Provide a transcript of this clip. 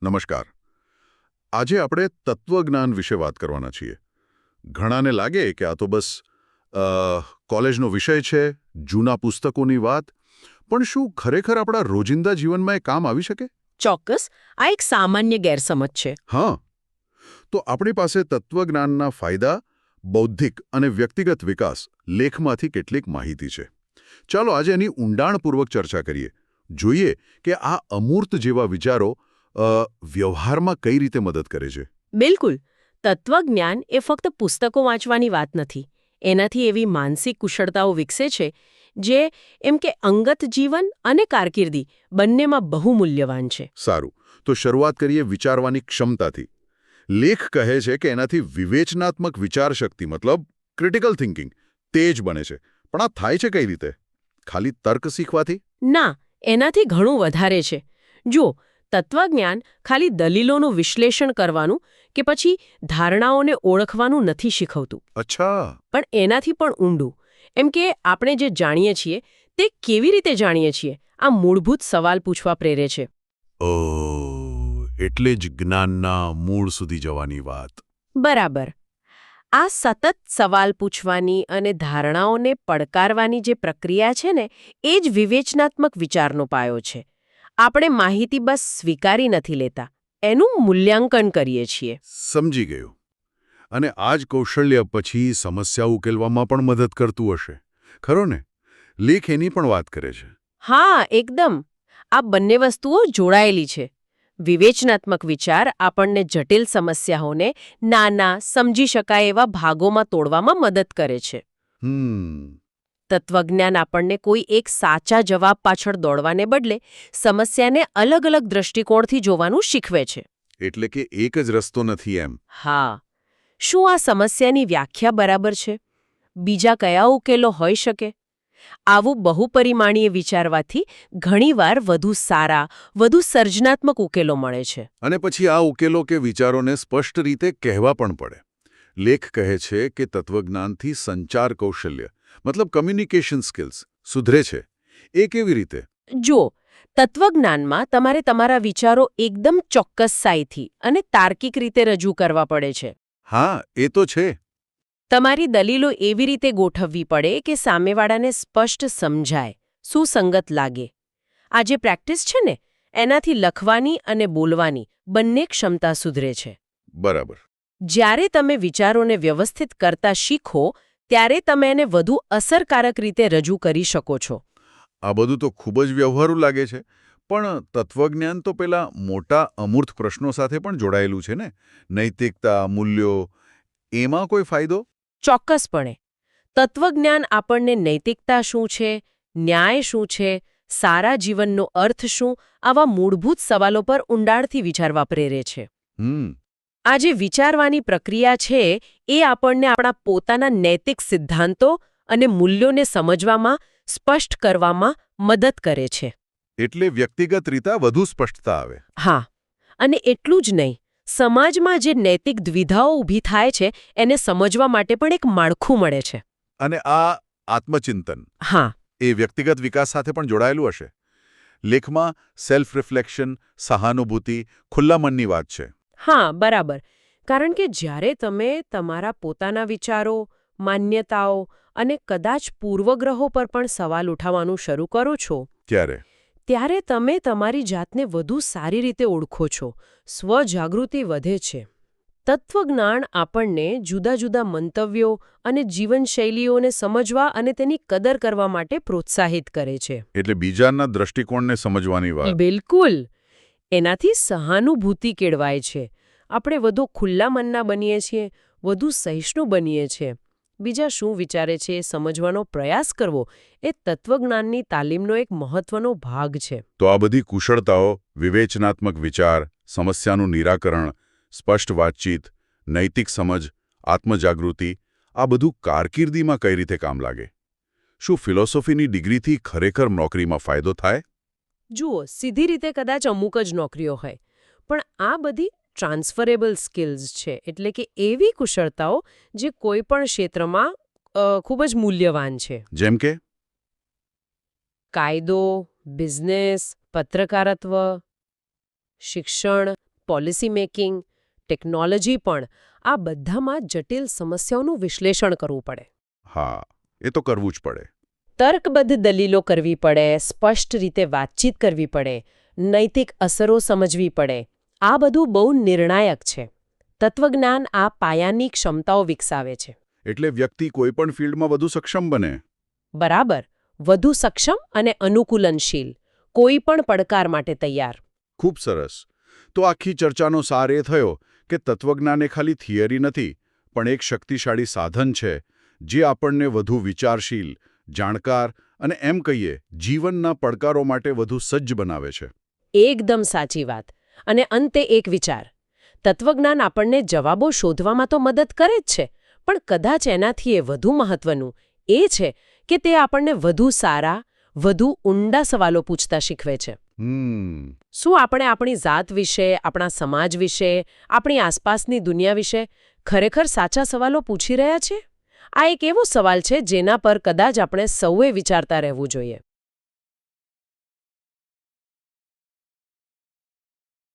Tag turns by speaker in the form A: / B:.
A: નમસ્કાર. આજે આપણે તત્વજ્ઞાન વિશે વાત કરવાના છીએ. ઘણાને લાગે કે આ તો બસ કોલેજનો વિષય છે, જૂના પુસ્તકોની વાત, પણ શું ખરેખર આપણા રોજિંદા જીવનમાં એ કામ આવી શકે?
B: ચોક્કસ. આ એક સામાન્ય ગેરસમજ છે.
A: હા. તો આપણી પાસે તત્વજ્ઞાનના ફાયદા, બૌદ્ધિક અને વ્યક્તિગત વિકાસ લેખમાંથી કેટલીક માહિતી છે. ચાલો આજે એની ઊંડાણપૂર્વક ચર્ચા કરીએ. જોઈએ કે આ અમૂર્ત જેવા વિચારો વ્યવહારમાં કઈ રીતે મદદ કરે છે.
B: બિલકુલ. તત્વજ્ઞાન એ ફક્ત પુસ્તકો વાંચવાની વાત નથી. એનાથી એવી માનસિક કુશળતાઓ વિકસે છે જે એમ કે અંગત જીવન અને કારકિર્દી બંનેમાં બહુ મૂલ્યવાન છે.
A: સારું, તો શરૂઆત કરીએ વિચારવાની ક્ષમતાથી. લેખ કહે છે કે એનાથી વિવેચનાત્મક વિચારશક્તિ મતલબ ક્રિટિકલ થિંકિંગ તેજ બને છે. પણ આ થાય છે કઈ રીતે? ખાલી તર્ક શીખવાથી?
B: ના, એનાથી ઘણું વધારે છે. જુઓ, તત્વજ્ઞાન ખાલી દલીલોનું વિશ્લેષણ કરવાનું કે પછી ધારણાઓને ઓળખવાનું નથી શીખવતું.
A: અચ્છા.
B: પણ એનાથી પણ ઊંડું. એમ કે આપણે જે જાણીએ છીએ તે કેવી રીતે જાણીએ છીએ, આ મૂળભૂત સવાલ પૂછવા પ્રેરે છે.
A: એટલે જ જ્ઞાનના મૂળ સુધી જવાની વાત.
B: બરાબર. આ સતત સવાલ પૂછવાની અને ધારણાઓને પડકારવાની જે પ્રક્રિયા છે ને, એ જ વિવેચનાત્મક વિચારનો પાયો છે. આપણે માહિતી બસ સ્વીકારી નથી લેતા, એનું મૂલ્યાંકન કરીએ છીએ.
A: સમજી ગયું. અને આ જ કૌશલ્ય પછી સમસ્યા ઉકેલવામાં પણ મદદ કરતું હશે, ખરો ને? લેખ એની પણ વાત કરે છે.
B: હા, એકદમ. આ બંને વસ્તુઓ જોડાયેલી છે. વિવેચનાત્મક વિચાર આપણને જટિલ સમસ્યાઓને નાના, સમજી શકાય એવા ભાગોમાં તોડવામાં મદદ કરે છે. તત્વજ્ઞાન આપણને કોઈ એક સાચા જવાબ પાછળ દોડવાને બદલે સમસ્યાને અલગ અલગ દ્રષ્ટિકોણથી જોવાનું શીખવે છે.
A: એટલે કે એક જ રસ્તો નથી એમ.
B: હા. શું આ સમસ્યાની વ્યાખ્યા બરાબર છે? બીજા કયા ઉકેલો હોઈ શકે? આવું બહુપરિમાણીય વિચારવાથી ઘણીવાર વધુ સારા, વધુ સર્જનાત્મક ઉકેલો મળે છે.
A: અને પછી આ ઉકેલો કે વિચારોને સ્પષ્ટ રીતે કહેવા પણ પડે. લેખ કહે છે કે તત્વજ્ઞાનથી સંચાર કૌશલ્ય મતલબ કમ્યુનિકેશન સ્કિલ્સ સુધરે છે. એ કેવી રીતે?
B: જુઓ, તત્વજ્ઞાનમાં તમારે તમારા વિચારો એકદમ ચોક્કસાઈથી અને તાર્કિક રીતે રજૂ કરવા પડે છે.
A: હા, એ તો છે.
B: તમારી દલીલો એવી રીતે ગોઠવવી પડે કે સામેવાળાને સ્પષ્ટ સમજાય, સુસંગત લાગે. આ જે પ્રેક્ટિસ છે ને, એનાથી લખવાની અને બોલવાની બંને ક્ષમતા સુધરે છે.
A: બરાબર.
B: જ્યારે તમે વિચારોને વ્યવસ્થિત કરતા શીખો, ત્યારે તમે એને વધુ અસરકારક રીતે રજૂ કરી શકો છો.
A: આ બધું તો ખૂબ જ વ્યવહારુ લાગે છે. પણ તત્વજ્ઞાન તો પેલા મોટા અમૂર્ત પ્રશ્નો સાથે પણ જોડાયેલું છે ને? નૈતિકતા, મૂલ્યો, એમાં કોઈ ફાયદો?
B: ચોક્કસપણે. તત્વજ્ઞાન આપણને નૈતિકતા શું છે, ન્યાય શું છે, સારા જીવનનો અર્થ શું, આવા મૂળભૂત સવાલો પર ઊંડાણથી વિચારવા પ્રેરે છે. આ જે વિચારવાની પ્રક્રિયા છે, એ આપણને આપણા પોતાના નૈતિક સિદ્ધાંતો અને મૂલ્યોને સમજવામાં, સ્પષ્ટ કરવામાં મદદ કરે છે.
A: એટલે વ્યક્તિગત રીતે વધુ સ્પષ્ટતા આવે.
B: હા. અને એટલું જ નહીં, સમાજમાં જે નૈતિક દ્વિધાઓ ઊભી થાય છે એને સમજવા માટે પણ એક માળખું મળે છે.
A: અને આ આત્મચિંતન
B: હા.
A: એ વ્યક્તિગત વિકાસ સાથે પણ જોડાયેલું હશે. લેખમાં સેલ્ફ રિફ્લેક્શન, સહાનુભૂતિ, ખુલ્લા મનની વાત છે.
B: હા, બરાબર. કારણ કે જ્યારે તમે તમારા પોતાના વિચારો, માન્યતાઓ અને કદાચ પૂર્વગ્રહો પર પણ સવાલ ઉઠાવવાનું શરૂ કરો છો, ત્યારે તમે તમારી જાતને વધુ સારી રીતે ઓળખો છો, સ્વજાગૃતિ વધે છે. તત્વજ્ઞાન આપણને જુદા જુદા મંતવ્યો અને જીવનશૈલીઓને સમજવા અને તેની કદર કરવા માટે પ્રોત્સાહિત કરે છે.
A: એટલે બીજાના દ્રષ્ટિકોણને સમજવાની વાત.
B: બિલકુલ. એનાથી સહાનુભૂતિ કેળવાય છે. આપણે વધુ ખુલ્લા મનના બનીએ છીએ, વધુ સહિષ્ણુ બનીએ છીએ. બીજા શું વિચારે છે એ સમજવાનો પ્રયાસ કરવો એ તત્વજ્ઞાનની તાલીમનો એક મહત્વનો ભાગ છે.
A: તો આ બધી કુશળતાઓ, વિવેચનાત્મક વિચાર, સમસ્યાનું નિરાકરણ, સ્પષ્ટ વાતચીત, નૈતિક સમજ, આત્મજાગૃતિ, આ બધું કારકિર્દીમાં કઈ રીતે કામ લાગે? શું ફિલોસોફીની ડિગ્રીથી ખરેખર નોકરીમાં ફાયદો થાય?
B: જુઓ, સીધી રીતે કદાચ અમુક જ નોકરીઓ હોય, પણ આ બધી ટ્રાન્સફરેબલ સ્કિલ્સ છે. એટલે કે એવી કુશળતાઓ જે કોઈ પણ ક્ષેત્રમાં ખૂબ જ મૂલ્યવાન છે.
A: જેમ કે
B: કાયદો, બિઝનેસ, પત્રકારત્વ, શિક્ષણ, પોલિસી મેકિંગ, ટેકનોલોજી પણ આ બધામાં જટિલ સમસ્યાઓનું વિશ્લેષણ કરવું પડે.
A: હા, એ તો કરવું જ પડે.
B: તર્કબદ્ધ દલીલો કરવી પડે, સ્પષ્ટ રીતે વાતચીત કરવી પડે, નૈતિક અસરો સમજવી પડે. આ બધું બહુ નિર્ણાયક છે. તત્વજ્ઞાન આ પાયાની ક્ષમતાઓ વિકસાવે છે.
A: એટલે વ્યક્તિ કોઈપણ ફિલ્ડમાં વધુ સક્ષમ બને.
B: બરાબર. વધુ સક્ષમ અને અનુકૂલનશીલ, કોઈ પણ પડકાર માટે તૈયાર.
A: ખૂબ સરસ. તો આખી ચર્ચાનો સાર એ થયો કે તત્વજ્ઞાન એ ખાલી થિયરી નથી, પણ એક શક્તિશાળી સાધન છે જે આપણને વધુ વિચારશીલ, જાણકાર અને એમ કહીએ જીવનના પડકારો માટે વધુ સજ્જ બનાવે છે.
B: એકદમ સાચી વાત. અને અંતે એક વિચાર. તત્વજ્ઞાન આપણને જવાબો શોધવામાં તો મદદ કરે જ છે, પણ કદાચ એનાથી એ વધુ મહત્વનું એ છે કે તે આપણને વધુ સારા, વધુ ઊંડા સવાલો પૂછતા શીખવે છે. શું આપણે આપણી જાત વિશે, આપણા સમાજ વિશે, આપણી આસપાસની દુનિયા વિશે ખરેખર સાચા સવાલો પૂછી રહ્યા છીએ? આ એક એવો સવાલ છે જેના પર કદાચ આપણે સૌએ વિચારતા રહેવું જોઈએ.